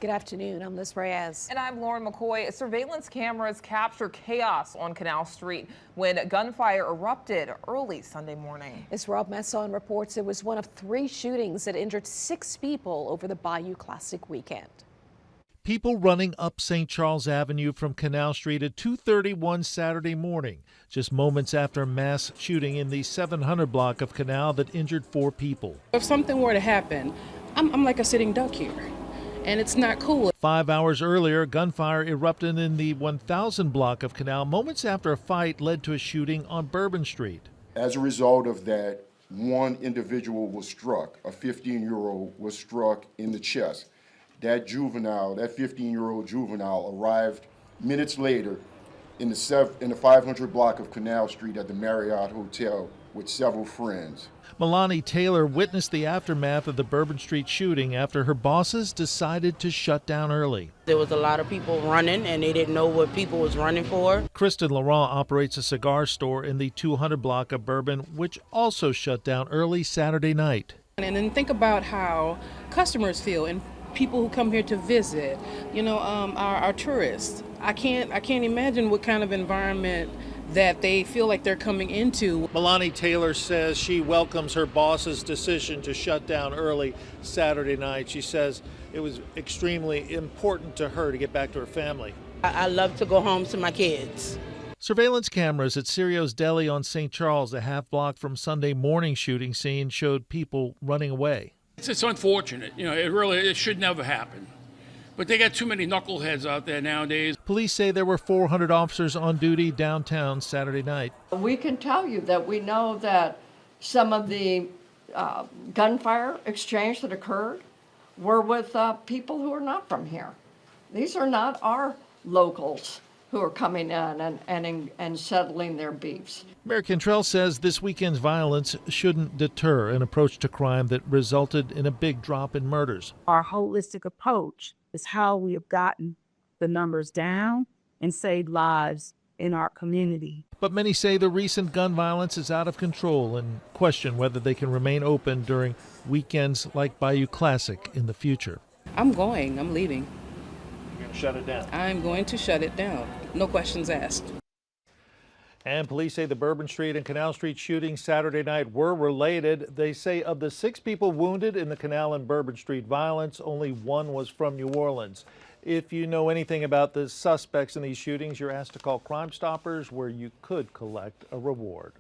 Good afternoon. I'm Liz Reyes. And I'm Lauren McCoy. Surveillance cameras capture chaos on Canal Street when gunfire erupted early Sunday morning. As Rob Messon reports, it was one of 3 shootings that injured 6 people over the Bayou Classic weekend. People running up St. Charles Avenue from Canal Street at 2:31 Saturday morning, just moments after a mass shooting in the 700 block of Canal that injured 4 people. If something were to happen, I'm like a sitting duck here, and it's not cool. 5 hours earlier, gunfire erupted in the 1000 block of Canal moments after a fight led to a shooting on Bourbon Street. As a result of that, one individual was struck. A 15-year-old was struck in the chest. That 15-year-old juvenile arrived minutes later in the 500 block of Canal Street at the Marriott Hotel with several friends. Melanie Taylor witnessed the aftermath of the Bourbon Street shooting after her bosses decided to shut down early. There was a lot of people running, and they didn't know what people was running for. Kristen Laurent operates a cigar store in the 200 block of Bourbon, which also shut down early Saturday night. And then think about how customers feel and people who come here to visit, our tourists. I can't imagine what kind of environment that they feel like they're coming into. Melanie Taylor says she welcomes her boss's decision to shut down early Saturday night. She says it was extremely important to her to get back to her family. I love to go home to my kids. Surveillance cameras at Cirio's Deli on St. Charles, a half block from Sunday morning shooting scene, showed people running away. It's unfortunate. It should never happen. But they got too many knuckleheads out there nowadays. Police say there were 400 officers on duty downtown Saturday night. We can tell you that we know that some of the gunfire exchange that occurred were with people who are not from here. These are not our locals who are coming in and settling their beefs. Mayor Cantrell says this weekend's violence shouldn't deter an approach to crime that resulted in a big drop in murders. Our holistic approach is how we have gotten the numbers down and saved lives in our community. But many say the recent gun violence is out of control and question whether they can remain open during weekends like Bayou Classic in the future. I'm leaving. You're going to shut it down? I'm going to shut it down. No questions asked. And police say the Bourbon Street and Canal Street shootings Saturday night were related. They say of the 6 people wounded in the Canal and Bourbon Street violence, only 1 was from New Orleans. If you know anything about the suspects in these shootings, you're asked to call Crime Stoppers, where you could collect a reward.